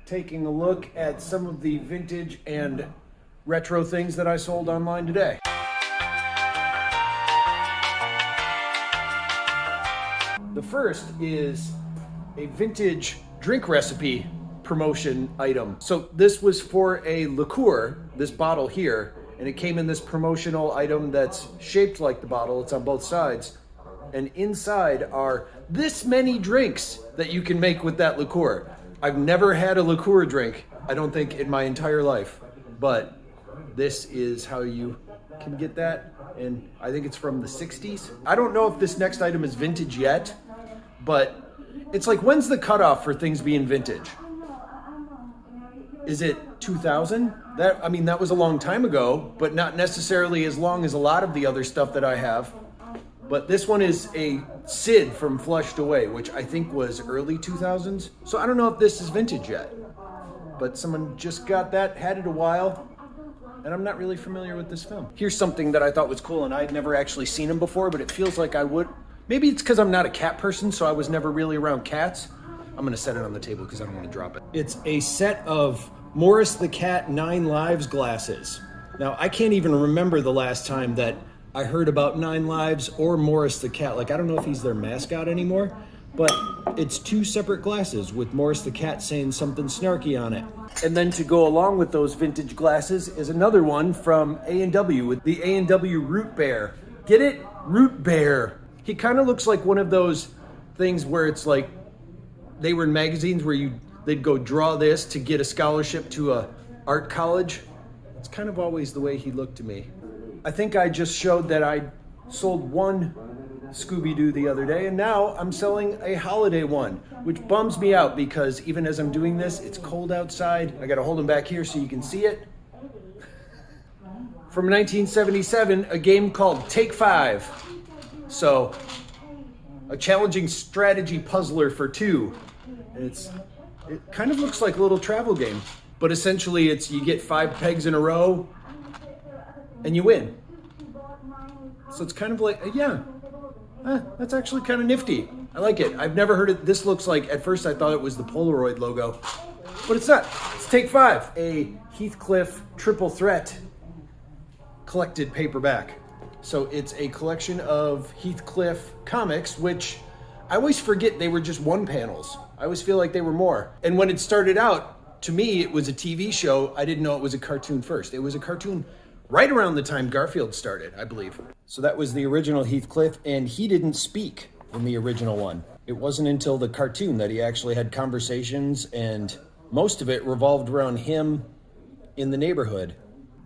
taking a look at some of the vintage and retro things that I sold online today. The first is a vintage drink recipe promotion item. So this was for a liqueur, this bottle here, and it came in this promotional item that's shaped like the bottle. It's on both sides. And inside are this many drinks that you can make with that liqueur. I've never had a liqueur drink, I don't think, in my entire life, but this is how you can get that, and I think it's from the 60s. I don't know if this next item is vintage yet, but it's like, when's the cutoff for things being vintage? Is it 2000? That was a long time ago, but not necessarily as long as a lot of the other stuff that I have. But this one is a Sid from Flushed Away, which I think was early 2000s. So I don't know if this is vintage yet, but someone just got that, had it a while, and I'm not really familiar with this film. Here's something that I thought was cool, and I had never actually seen him before, but it feels like I would. Maybe it's because I'm not a cat person, so I was never really around cats. I'm gonna set it on the table because I don't want to drop it. It's a set of Morris the Cat 9 Lives glasses. Now, I can't even remember the last time that I heard about 9 Lives or Morris the Cat. Like, I don't know if he's their mascot anymore, but it's 2 separate glasses with Morris the Cat saying something snarky on it. And then to go along with those vintage glasses is another one from A&W with the A&W Root Bear. Get it? Root Bear. He kind of looks like one of those things where it's like they were in magazines where they'd go draw this to get a scholarship to a art college. It's kind of always the way he looked to me. I think I just showed that I sold one Scooby-Doo the other day, and now I'm selling a holiday one, which bums me out because even as I'm doing this, it's cold outside. I gotta hold them back here so you can see it. From 1977, a game called Take 5. So, a challenging strategy puzzler for 2. It kind of looks like a little travel game, but essentially it's you get 5 pegs in a row and you win. So it's kind of like, that's actually kind of nifty. I like it. I've never heard it. This looks like, at first I thought it was the Polaroid logo, but it's not. It's Take 5, a Heathcliff triple threat collected paperback. So it's a collection of Heathcliff comics, which I always forget they were just one panels. I always feel like they were more. And when it started out, to me, it was a TV show. I didn't know it was a cartoon first. It was a cartoon right around the time Garfield started, I believe. So that was the original Heathcliff, and he didn't speak in the original one. It wasn't until the cartoon that he actually had conversations, and most of it revolved around him in the neighborhood.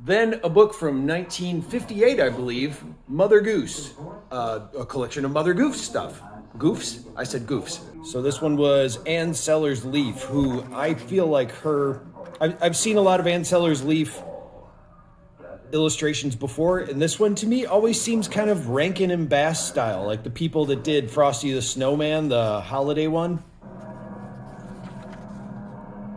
Then a book from 1958, I believe, Mother Goose, a collection of Mother Goose stuff. Goofs? I said goofs. So this one was Ann Sellers Leaf, who I feel like I've seen a lot of Ann Sellers Leaf illustrations before, and this one to me always seems kind of Rankin and Bass style, like the people that did Frosty the Snowman, the holiday one.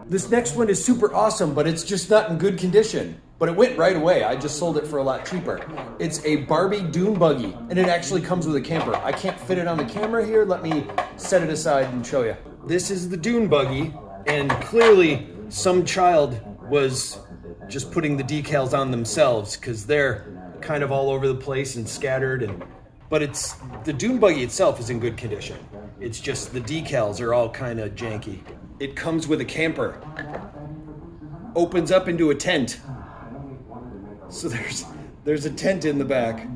This next one is super awesome, but it's just not in good condition. But it went right away. I just sold it for a lot cheaper. It's a Barbie dune buggy, and it actually comes with a camper. I can't fit it on the camera here. Let me set it aside and show you. This is the dune buggy, and clearly some child was just putting the decals on themselves because they're kind of all over the place and scattered. But the dune buggy itself is in good condition. It's just the decals are all kind of janky. It comes with a camper. Opens up into a tent. So there's a tent in the back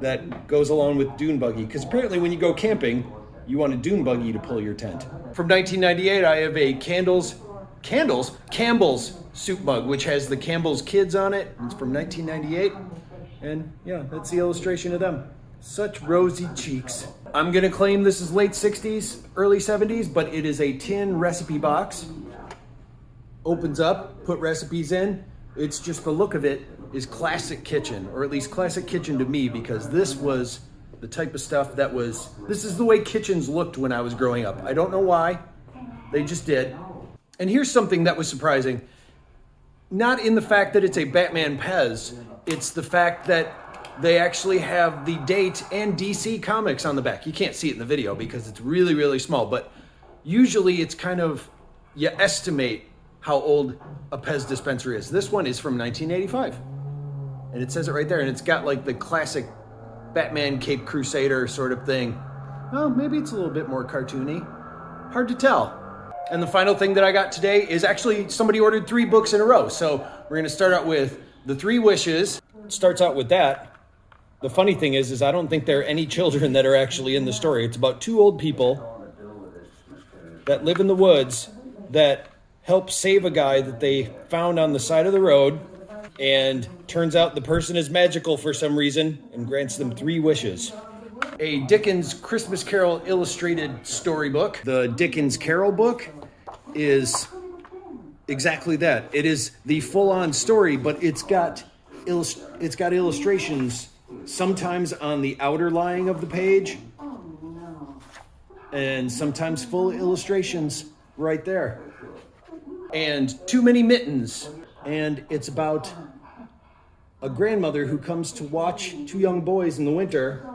that goes along with dune buggy, because apparently when you go camping, you want a dune buggy to pull your tent. From 1998, I have a Campbell's soup mug, which has the Campbell's kids on it. It's from 1998, and yeah, that's the illustration of them. Such rosy cheeks. I'm gonna claim this is late 60s, early 70s, but it is a tin recipe box. Opens up, put recipes in. It's just the look of it is classic kitchen, or at least classic kitchen to me, because this was the type of stuff this is the way kitchens looked when I was growing up. I don't know why, they just did. And here's something that was surprising. Not in the fact that it's a Batman Pez, it's the fact that they actually have the date and DC Comics on the back. You can't see it in the video because it's really, really small, but usually it's kind of, you estimate how old a Pez dispenser is. This one is from 1985. And it says it right there. And it's got like the classic Batman Cape Crusader sort of thing. Oh, maybe it's a little bit more cartoony. Hard to tell. And the final thing that I got today is actually somebody ordered 3 books in a row. So we're going to start out with The 3 Wishes. It starts out with that. The funny thing is I don't think there are any children that are actually in the story. It's about 2 old people that live in the woods that help save a guy that they found on the side of the road. And turns out the person is magical for some reason and grants them 3 wishes. A Dickens Christmas Carol illustrated storybook. The Dickens Carol book is exactly that. It is the full-on story, but it's got illustrations sometimes on the outer lining of the page and sometimes full illustrations right there. And Too Many Mittens. And it's about a grandmother who comes to watch 2 young boys in the winter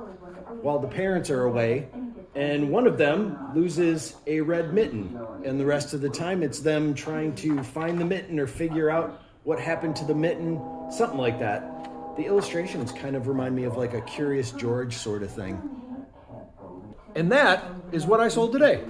while the parents are away, and one of them loses a red mitten, and the rest of the time it's them trying to find the mitten or figure out what happened to the mitten, something like that. The illustrations kind of remind me of like a Curious George sort of thing. And that is what I sold today.